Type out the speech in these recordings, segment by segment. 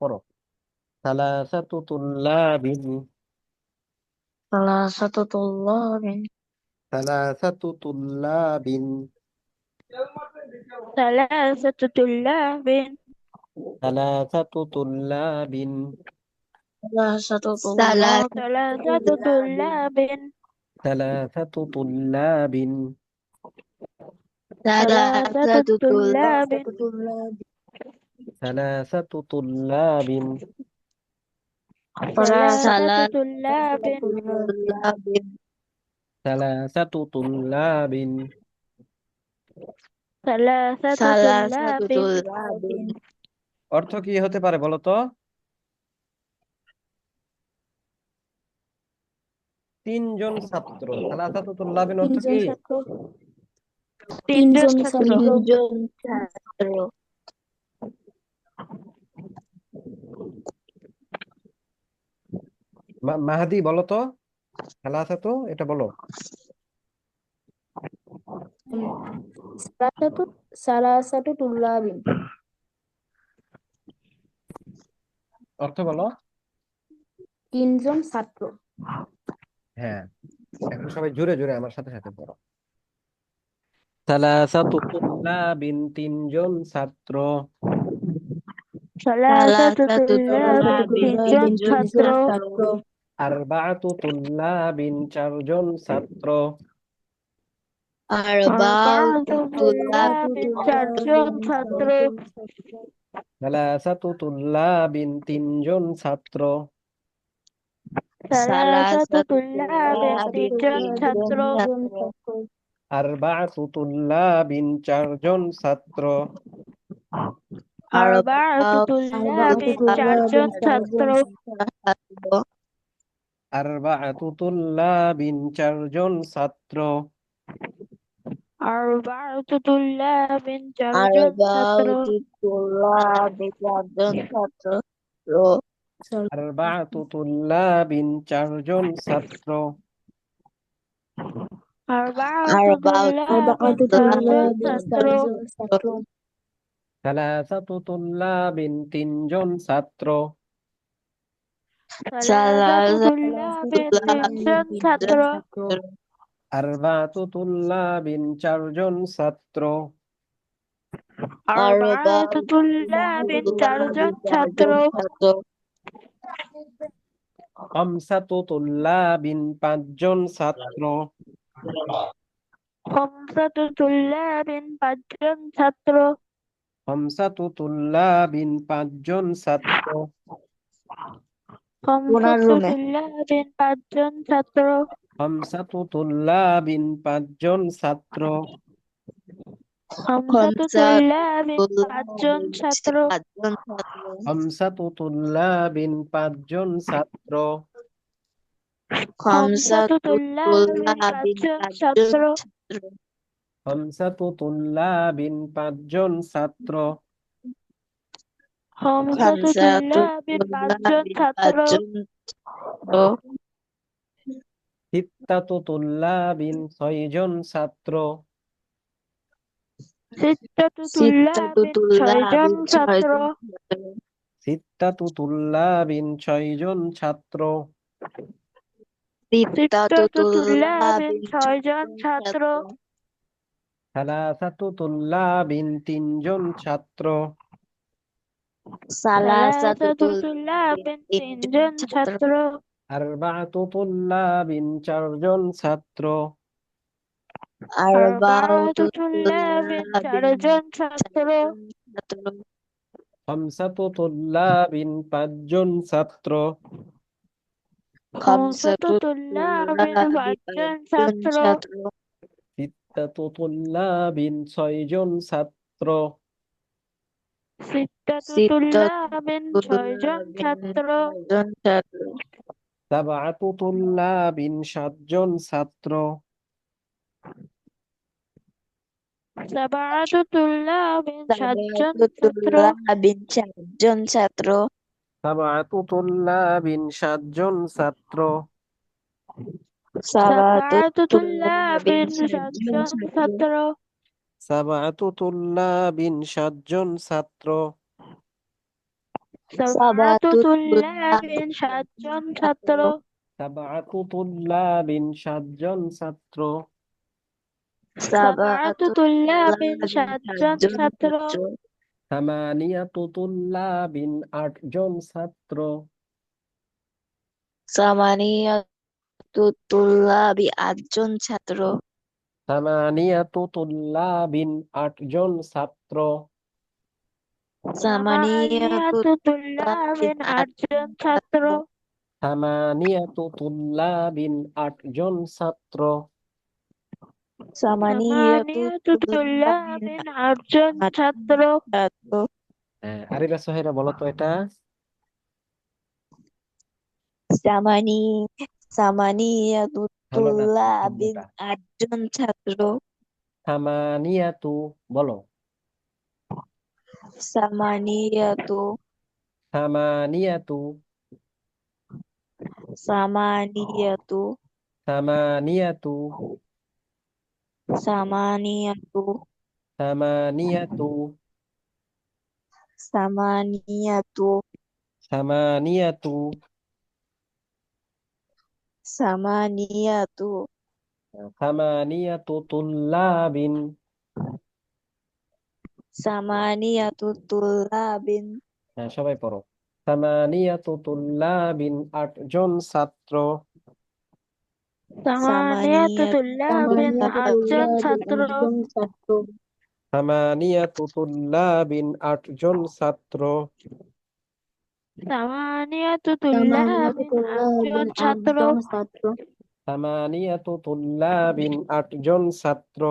পড়ো। সালাসাতু তুল্লাবিন। ثلاثة طلاب সালাসাতু তুল্লাবিন। ثلاثة طلاب সালাসাতু তুল্লাবিন। ثلاثة طلاب ثلاثة طلاب সালাসাতু তুল্লাবিন। ثلاثة طلاب সালাসাতু তুল্লাবিন। ثلاثة طلاب সালাসাতু তুল্লাবিন। ثلاثة طلاب অর্থ কি হতে পারে বলো তো? তিনজন ছাত্র। সালাসাতু তুল্লাবিন অর্থ কি? তিনজন ছাত্র মাহাদি বলো তো, সালাসাতু এটা বলো। সালাসাতু তুল্লাবিন। অর্থ বলো। তিনজন ছাত্র। হ্যাঁ, এখন সবাই জোরে জোরে আমার সাথে সাথে পড়ো। সালাসাতু তুল্লাবিন, তিনজন ছাত্র। ثلاثة طلاب তিনজন ছাত্র আরবাআতু তুল্লাবিন, চারজন ছাত্র। আরবাআতু طلاب চারজন ছাত্র সালাসাতু তুল্লাবিন, তিনজন ছাত্র। ثلاثة طلاب তিনজন ছাত্র আরবাআতু তুল্লাবিন, চারজন ছাত্র। আরবাআতু طلاب চারজন ছাত্র আরবাআতু তুল্লাবিন, চারজন ছাত্র। আরবাআতু طلاب চারজন ছাত্র আরবাআতু তুল্লাবিন, চারজন ছাত্র। আরবাআতু طلاب চারজন ছাত্র সালাসাতু তুল্লাবিন, তিনজন ছাত্র। ثلاثة طلاب তিনজন ছাত্র আরবাআতু তুল্লাবিন, চারজন ছাত্র। আরবাআতু طلاب চারজন ছাত্র খামসাতু তুল্লাবিন, পাঁচজন ছাত্র। খামসাতু طلاب পাঁচজন ছাত্র খামসাতু তুল্লাবিন, পাঁচজন ছাত্র। খামসাতু طلاب পাঁচজন ছাত্র খামসাতু তুল্লাবিন, পাঁচজন ছাত্র। খামসাতু طلاب পাঁচজন ছাত্র খামসাতু তুল্লাবিন, পাঁচজন ছাত্র। খামসাতু طلاب পাঁচজন ছাত্র খামসাতু তুল্লাবিন, পাঁচজন ছাত্র। খামসাতু طلاب পাঁচজন ছাত্র সিত্তাতু তুল্লাবিন, ছয়জন ছাত্র। সিত্তাতু طلاب ছয়জন ছাত্র সিত্তাতু তুল্লাবিন, ছয়জন ছাত্র। সিত্তাতু طلاب ছয়জন ছাত্র সালাসাতু তুল্লাবিন, তিনজন ছাত্র। সালাসাতু طلاب তিনজন ছাত্র আরবাআতু তুল্লাবিন, চারজন ছাত্র। আরবাআতু طلاب চারজন ছাত্র খামসাতু তুল্লাবিন, পাঁচজন ছাত্র। খামসাতু طلاب পাঁচজন ছাত্র সিত্তাতু তুল্লাবিন, ছয়জন ছাত্র। সিত্তাতু طلاب ছয়জন ছাত্র সাবআতু তুল্লাবিন, সাতজন ছাত্র। সাবআতু طلاب সাতজন ছাত্র চারজন ছাত্র সাবআতু তুল্লাবিন, সাতজন ছাত্র। সাবআতু طلاب সাতজন ছাত্র সাবআতু তুল্লাবিন, সাতজন ছাত্র। সাবআতু সাবাতু তুল্লাবিন তুল্লাবিন 7 জন ছাত্র। ছাত্র সাবআতু তুল্লাবিন 7 জন ছাত্র। সাবআতু সাবাতু তুল্লাবিন তুল্লাবিন 7 জন 7 জন ছাত্র। ছাত্র সামানিয়াতু তুল্লাবিন 8 জন ছাত্র। সামানিয়াতু তুল্লাবি 8 জন ছাত্র সামানিয়াতু তুল্লাবিন 8 জন ছাত্র। সামানিয়াতু সামানিয়াতু তুল্লাবিন তুল্লাবিন 8 8 জন জন ছাত্র। ছাত্র সামানিয়াতু তুল্লাবিন 8 জন ছাত্র। সামানিয়াতু সামানিয়াতু তুল্লাবিন তুল্লাবিন 8 জন 8 ছাত্র। ছাত্র হ্যাঁ, আরিবা সোহেরা বলো তো এটা। সামানি সামানিয়াতু হলো না তুল্লাবিন শব্দটা। 8 জন ছাত্র সামানিয়াতু বলো। সামানিয়াতু সামানিয়াতু সামানিয়াতু সামানিয়াতু সামানিয়াতু সামানিয়াতু সামানিয়াতু সামানিয়াতু। সামানিয়াতু সামানিয়াতু তুল্লাবিন। সামানিয়াতু তুল্লাবিন হ্যাঁ, সবাই পড়ো। সামানিয়াতু তুল্লাবিন 8 জন ছাত্র। সামানিয়াতু সামানিয়াতু তুল্লাবিন সামানিয়াতু 8 জন তুল্লাবিন ছাত্র। 8 জন ছাত্র। সামানিয়াতু তুল্লাবিন 8 জন ছাত্র। সামানিয়াতু সামানিয়াতু তুল্লাবিন 8 জন তুল্লাবিন 8 ছাত্র। জন ছাত্র। সামানিয়াতু তুল্লাবিন 8 জন ছাত্র।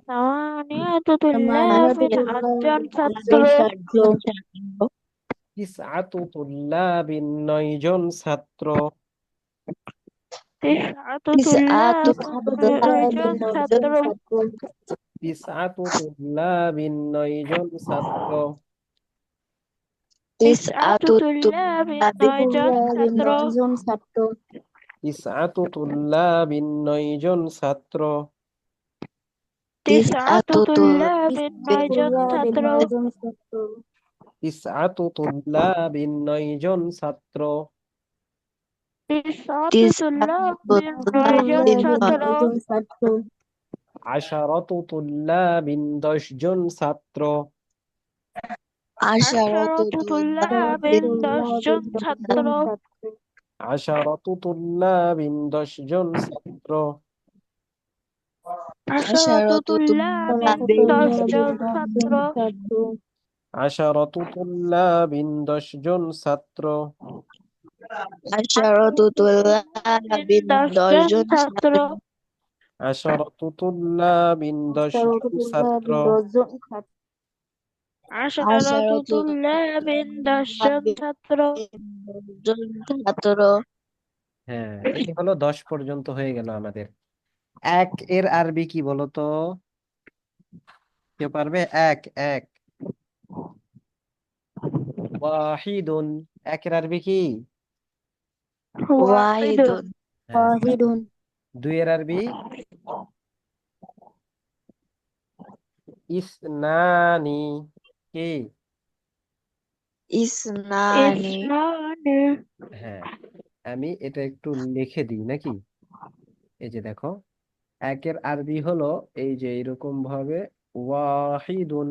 সামানিয়াতু সামানিয়াতু তুল্লাবিন 8 জন তুল্লাবিন 8 ছাত্র। জন 8 ছাত্র। জন ছাত্র তিসআতু তুল্লাবিন 9 জন ছাত্র। তিসআতু তিসআতু তিসআতু তুল্লাবিন 9 তুল্লাবিন জন 9 জন ছাত্র। ছাত্র। তিসআতু তুল্লাবিন 9 জন ছাত্র। তিসআতু তিসআতু তুল্লাবিন তুল্লাবিন 9 জন তুল্লাবিন ছাত্র। 9 জন ছাত্র। তিসআতু তুল্লাবিন 9 জন ছাত্র। তিসআতু তিসআতু তুল্লাবিন তিসআতু 9 জন তুল্লাবিন ছাত্র। 9 জন ছাত্র। তিসআতু তুল্লাবিন 9 জন ছাত্র। তিসআতু তিসআতু তুল্লাবিন তিসআতু 9 জন তুল্লাবিন তুল্লাবিন ছাত্র। 9 জন ছাত্র। আশারাতু তুল্লাবিন 10 জন ছাত্র। আশারাতু আশারাতু আশারাতু তুল্লাবিন তুল্লাবিন 10 জন তুল্লাবিন 10 ছাত্র। জন ছাত্র। আশারাতু তুল্লাবিন 10 জন ছাত্র। আশারাতু আশারাতু তুল্লাবিন আশারাতু তুল্লাবিন 10 তুল্লাবিন জন 10 ছাত্র। জন ছাত্র। আশারাতু তুল্লাবিন 10 জন ছাত্র। আশারাতু তুল্লাবিন তুল্লাবিন 10 10 জন জন ছাত্র। ছাত্র আশারাতু তুল্লাবিন 10 আশারাতু জন ছাত্র। তুল্লাবিন 10 জন ছাত্র। আশারাতু আশারাতু তুল্লাবিন 10 জন তুল্লাবিন ছাত্র। 10 জন ছাত্র হ্যাঁ, এই হলো 10 পর্যন্ত হয়ে গেল আমাদের। এক এর আরবি কি বলো তো? কেউ পারবে? এক এক ওয়াহিদুন। একের আরবি কি? ওয়াহিদুন। ওয়াহিদুন হ্যাঁ। ওয়াহিদুন। দুইয়ের আরবি ইসনানি। কি? ইসনানি ইসনানি। হ্যাঁ, আমি এটা একটু লিখে দিই নাকি? এই যে দেখো, একের আরবি হলো এই যে এরকম ভাবে ওয়াহিদুন।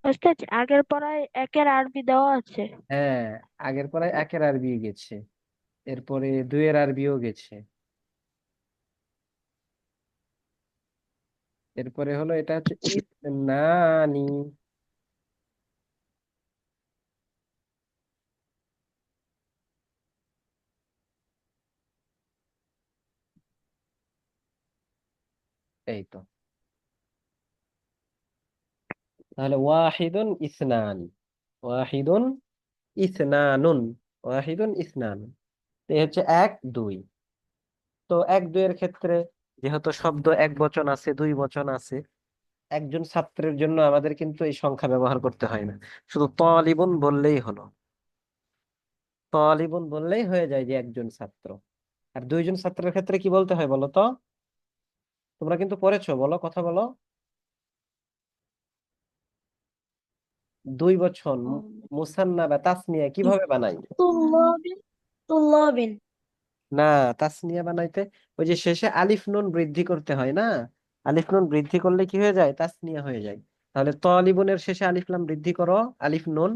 ওস্তাদ, আগের পড়ায় একের আরবি দেওয়া আছে। হ্যাঁ, আগের পরে একের আরবি গেছে, এরপরে দুইয়ের আরবিও গেছে, এরপরে হলো এটা হচ্ছে ইসনানি। এই তো, তাহলে ওয়াহিদুন ইসনান, ওয়াহিদুন ইসনানুন, ওয়াহিদুন ইসনানুন। এই হচ্ছে এক দুই। তো এক দুইয়ের ক্ষেত্রে যেহেতু শব্দ এক বচন আছে, দুই বচন আছে, একজন ছাত্রের জন্য আমাদের কিন্তু এই সংখ্যা ব্যবহার করতে হয় না, শুধু তালিবুন বললেই হলো। তালিবুন বললেই হয়ে যায় যে একজন ছাত্র। আর দুইজন ছাত্রের ক্ষেত্রে কি বলতে হয় বলো তো? তোমরা কিন্তু পড়েছো, বলো, কথা বলো। 2 বছর মুসান্না বা তাসনিয়া কিভাবে বানাই? তুল্লাবিন তুল্লাবিন না, তাসনিয়া বানাইতে ওই যে শেষে আলিফ নুন বৃদ্ধি করতে হয় না? আলিফ নুন বৃদ্ধি করলে কি হয়ে যায়? তাসনিয়া হয়ে যায়। তাহলে তলিবুনের শেষে আলিফ লাম বৃদ্ধি করো, আলিফ নুন।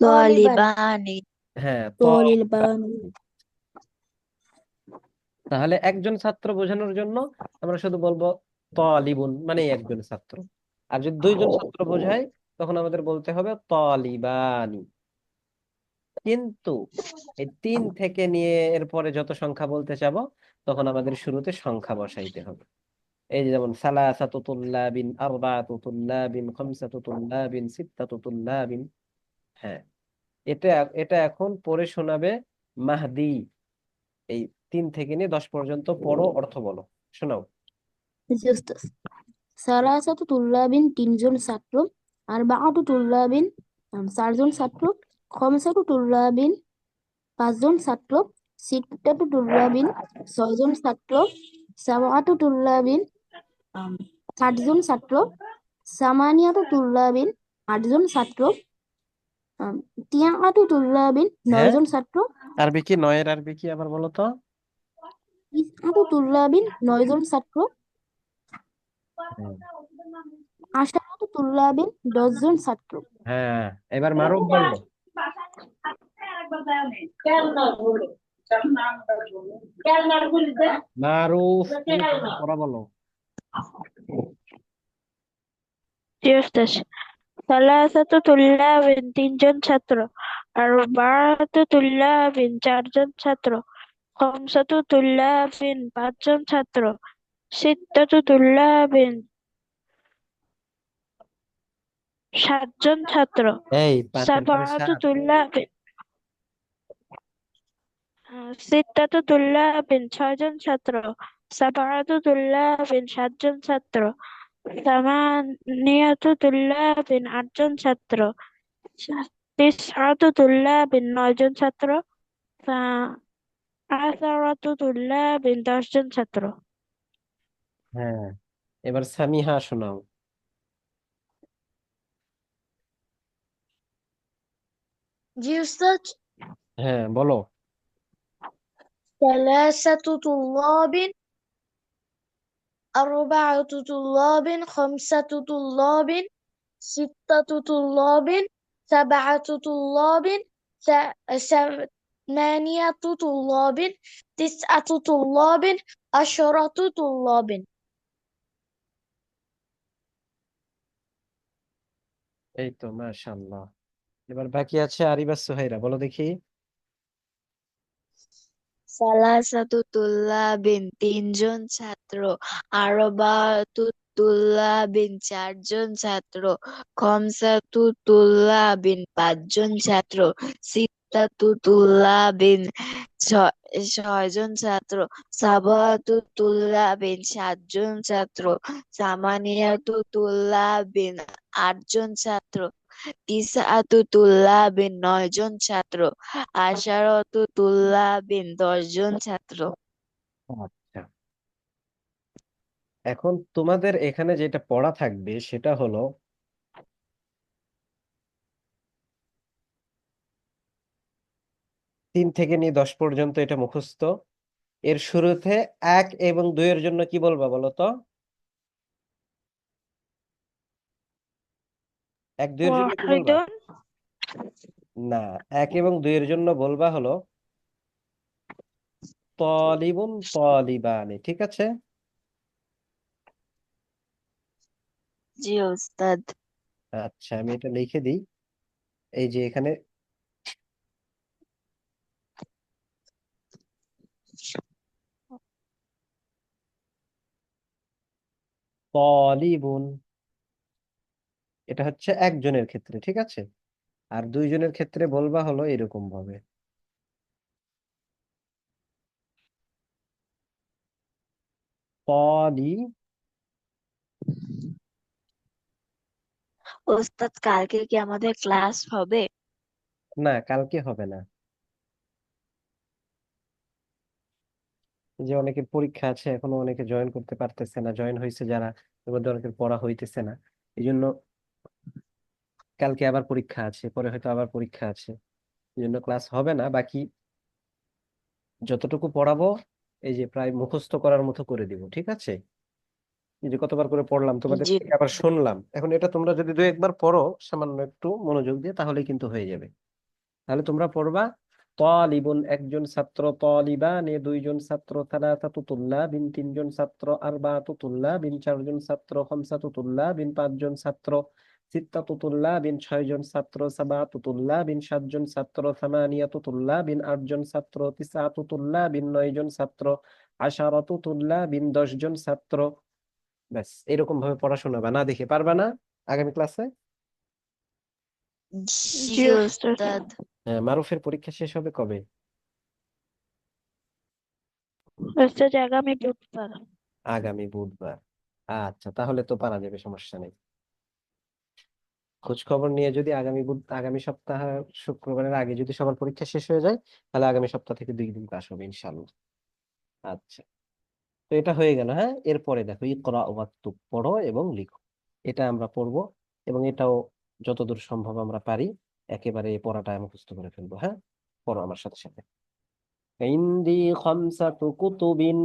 তালিবান তলিবানি হ্যাঁ, তলিবান তাহলে একজন ছাত্র বোঝানোর জন্য আমরা শুধু বলবো তলিবুন, মানে একজন ছাত্র। আর যদি 2জন ছাত্র বোঝায় তখন আমাদের বলতে হবে তলিবানি। কিন্তু এই 3 থেকে নিয়ে এরপরে যত সংখ্যা বলতে চাবো তখন আমাদের শুরুতে সংখ্যা বসাইতে হবে। এই যে যেমন সালাসাতু তুল্লাবিন, আরবাআতু তুল্লাবিন, খামসাতু তুল্লাবিন, সিত্তাতু তুল্লাবিন। হ্যাঁ, এটা এটা এখন পড়ে শোনাবে মাহদি। এই 3 থেকে নিয়ে 10 পর্যন্ত পড়ো, অর্থ বলো, শোনাও। জি উস্তাদ। সালাসাতু তুল্লাবিন তিনজন ছাত্র, আরবাআতু তুল্লাবিন চারজন ছাত্র, খমসাতু তুল্লাবিন পাঁচজন ছাত্র, সিত্তাতু তুল্লাবিন ছয়জন ছাত্র, সাবআতু তুল্লাবিন আটজন ছাত্র, সামানিয়াতু তুল্লাবিন আটজন ছাত্র, তিয়াআতু তুল্লাবিন হ্যাঁ, নয়জন ছাত্র, আরবি কি? নয়ের আরবি কি আবার বলো তো? ইসআতু তুল্লাবিন নয়জন ছাত্র, হ্যাঁ, আশারাতু তুল্লাবিন 10জন ছাত্র। হ্যাঁ, এবার মারুফ বললো। মারুফ, তুমি পড়া বলো। জি উস্তাদ। সালাসাতু তুল্লাবিন তিনজন ছাত্র, আরবাআতু তুল্লাবিন চারজন ছাত্র, খমসাতু তুল্লাবিন পাঁচজন ছাত্র, সিত্তাতু তুল্লাবিন সাতজন ছাত্র, এই 5-এর পরে সাবআতু 7। তুল্লাবিন সিত্তাতু তুল্লাবিন ছয়জন ছাত্র, সাবআতু তুল্লাবিন সাতজন ছাত্র, সামানিয়াতু তুল্লাবিন আটজন ছাত্র, তিসআতু তুল্লাবিন নয়জন ছাত্র, আশারাতু তুল্লাবিন 10জন ছাত্র। হ্যাঁ, এবার সামিহা শোনাও। জি উস্তাদ। হ্যাঁ, বলো। ثلاثة طلاب أربعة طلاب خمسة طلاب ستة طلاب سبعة طلاب ثمانية طلاب تسعة طلاب 10 طلاب এই তো, মাশাআল্লাহ। এবার বাকি আছে আরিবা সুহাইরা, বলো দেখি। সালাসাতু তুল্লাবিন তিনজন ছাত্র, আরবাআতু তুল্লাবিন চারজন ছাত্র, খমসাতু তুল্লাবিন পাঁচজন ছাত্র, সিত্তাতু তুল্লাবিন ছয়জন ছাত্র, সাবআতু তুল্লাবিন সাতজন ছাত্র, সামানিয়াতু তুল্লাবিন আটজন ছাত্র, তিসআতু তুল্লাবিন নয়জন ছাত্র, আশারতু তুল্লাবিন 10জন ছাত্র। আচ্ছা, এখন তোমাদের এখানে যেটা পড়া থাকবে সেটা হলো 3 থেকে নিয়ে 10 পর্যন্ত এটা মুখস্থ। এর শুরুতে 1 এবং 2 এর জন্য কি বলবা বলো তো? 1 2 এর জন্য কি বলবা? ওয়াহিদুন না, 1 এবং 2 এর জন্য বলবা হলো তলিবুন তলিবানি, ঠিক আছে? জি ওস্তাদ। আচ্ছা, আমি এটা লিখে দিই। এই যে এখানে তলিবুন, এটা হচ্ছে একজনের ক্ষেত্রে, ঠিক আছে? আর 2 জনের ক্ষেত্রে বলবা হলো এরকম ভাবে, তলি। ওস্তাদ কালকে কি আমাদের ক্লাস হবে? না, কালকে হবে না। যে অনেকের পরীক্ষা আছে, এখনো অনেকে জয়েন করতে পারতেছে না, জয়েন হয়েছে যারা, এর মধ্যে অনেকের পড়া হইতেছে না। এই জন্য কালকে আবার পরীক্ষা আছে, পরে হয়তো আবার পরীক্ষা আছে, এই জন্য ক্লাস হবে না। বাকি যতটুকু পড়াবো এই যে প্রায় মুখস্থ করার মতো করে দিব, ঠিক আছে? এই যে কতবার করে পড়লাম তোমাদের জি থেকে আবার শুনলাম, এখন এটা তোমরা যদি দু একবার পড়ো সামান্য একটু মনোযোগ দিয়ে, তাহলে কিন্তু হয়ে যাবে। তাহলে তোমরা পড়বা তালিবুন একজন ছাত্র, তালিবানে দুইজন ছাত্র, সালাসাতু তুল্লাবিন তিনজন ছাত্র, আরবাআতু তুল্লাবিন চারজন ছাত্র, খামসাতু তুল্লাবিন পাঁচজন ছাত্র, সিত্তাতু তুল্লাবিন ছয়জন ছাত্র, সাবাআতু তুল্লাবিন সাতজন ছাত্র, সামানিয়াতু তুল্লাবিন আটজন ছাত্র, তিসআতু তুল্লাবিন নয়জন ছাত্র, আশারাতু তুল্লাবিন 10জন ছাত্র। ব্যাস এরকম ভাবে পড়াশোনা বানা দেখে পারবা না আগামী ক্লাসে? জি জি ওস্তাদ। ওস্তাদ। হ্যাঁ, মারুফের পরীক্ষা শেষ হবে কবে? ওস্তাদ আগামী বুধবার। আগামী বুধবার। আচ্ছা, তাহলে তো পারা যাবে, সমস্যা নেই। খোঁজ খবর নিয়ে যদি আগামী সপ্তাহ শুক্রবারের আগে যদি সবার পরীক্ষা শেষ হয়ে যায়, তাহলে আগামী সপ্তাহ থেকে 2 দিন ক্লাস হবে ইনশাল্লাহ। আচ্ছা, তো এটা হয়ে গেল। হ্যাঁ, এরপরে দেখো ইকরা ওয়াক্তুব, পড়ো এবং লিখো। এটা আমরা পড়বো, এবং এটাও যতদূর সম্ভব আমরা পারি একেবারে এই পড়াটা মুখস্থ করে ফেলবো। হ্যাঁ, পড়ো আমার সাথে সাথে। ইনদি খামসাতু কুতুবিন,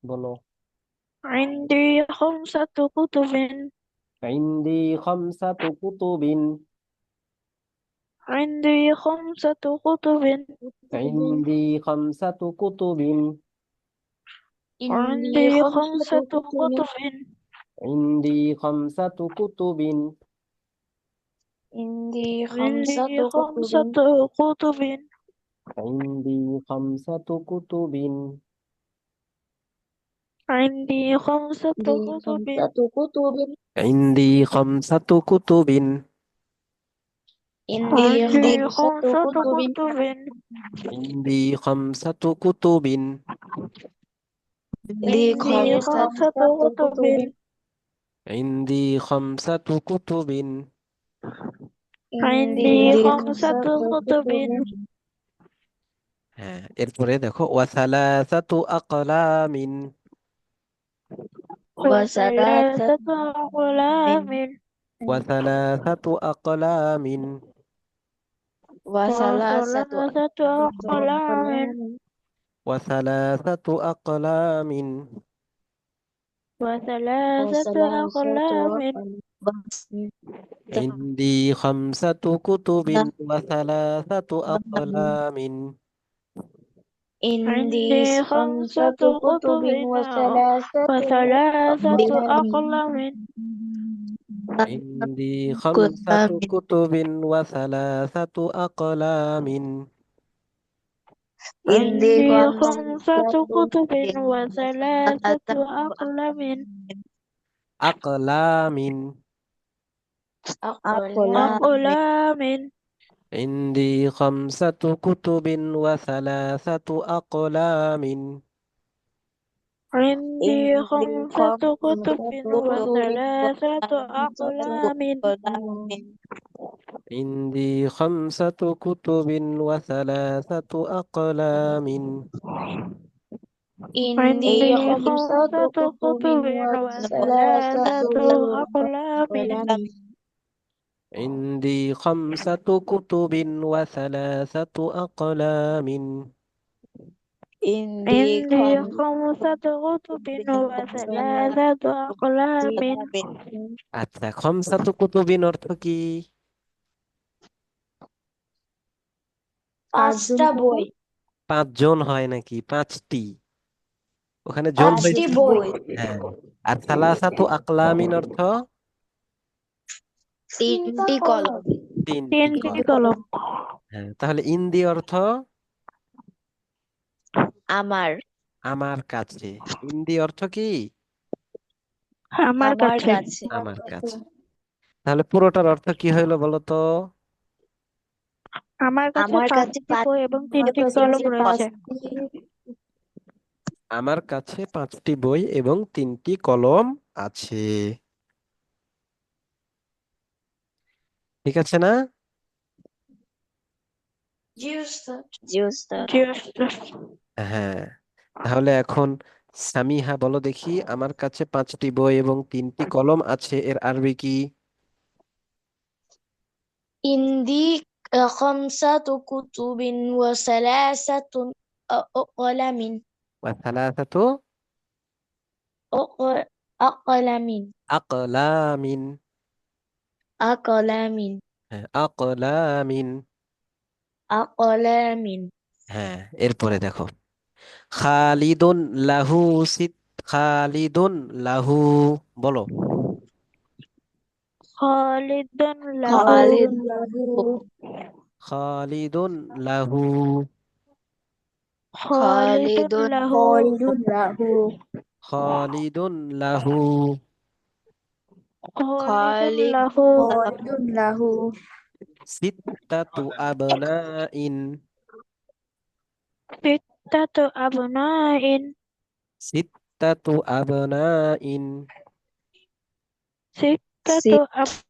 বলো। عندي 5 كتب. ইনদি খামসাতু কুতুবিন। عندي 5 كتب. عندي 5 كتب. عندي عندي خمسة 5 كتب. كتب. عندي 5 كتب. عندي عندي خمسة خمسة كتب. كتب. عندي 5 كتب. عندي 5 عندي كتب. خمسة كتب. عندي 5 كتب. عندي عندي خمسة 5 كتب. كتب. عندي 5 كتب. عندي عندي عندي خمسة 5 كتب. كتب. عندي 5 كتب. عندي عندي 5 كتب. كتب. হ্যাঁ, এরপরে দেখো ওয়াসালাসাতু আকলামিন। وثلاثة وثلاثة أقلام. ওয়াসালাসাতু আকলামিন। وثلاثة وثلاثة أقلام. أقلام. ওয়াসালাসাতু আকলামিন। وثلاثة وثلاثة أقلام. أقلام. عندي 5 كتب وثلاثة أقلام. عندي عندي خمسة 5 كتب كتب وثلاثة وثلاثة أقلام. أقلام. عندي 5 كتب وثلاثة أقلام. عندي عندي خمسة 5 كتب كتب وثلاثة أقلام. أقلام. أقلام. أقلام. عندي 5 كتب وثلاثة أقلام. عندي عندي 5 كتب خمسة وثلاثة أقلام. عندي 5 كتب وثلاثة أقلام. عندي عندي خمسة 5 كتب كتب وثلاثة وثلاثة أقلام. أقلام. عندي 5 كتب وثلاثة أقلام. عندي عندي 5 كتب وثلاثة أقلام. আচ্ছা, খমসাতু কুতুবিন অর্থ কি? পাঁচটা বই। 5 জন হয় নাকি 5টি? ওখানে জন পাঁচটি হয়েছে। বই। হ্যাঁ, আর সালাসাতু আকলামিন অর্থ তিনটি কলম। 3টি 3টি কলম। কলম। হ্যাঁ, তাহলে ইন্দি অর্থ আমার আমার কাছে। ইন্দি অর্থ কি? আমার আমার কাছে। কাছে আমার কাছে। তাহলে পুরোটার অর্থ কি হইলো বলো তো? আমার কাছে আমার কাছে 5টি বই এবং 3টি আমার কলম কাছে রয়েছে। আমার কাছে 5টি বই এবং 3টি কলম আছে। ঠিক আছে না? জি উস্তাদ। জি ওস্তাদ। জি ওস্তাদ। হ্যাঁ, তাহলে এখন সামিহা বলো দেখি, আমার কাছে 5টি বই এবং 3টি কলম আছে, এর আরবি কি? عندي خمسة كتب وثلاثة أقلام ওয়াসালাসাতু أقلام আকলামিন। أقلام হ্যাঁ, আকলামিন। أقلام হ্যাঁ, এরপরে দেখো, খালিদুন লাহু সিত, খালিদুন লাহু, বলো। خالد له খালিদ খালিদুন লাহু خالد খালিদুন له খালিদুন লাহু خالد খালিদ له সিত্তাতু আবনাইন, ستة أبناء সিত্তাতু আবনাইন। ستة সিত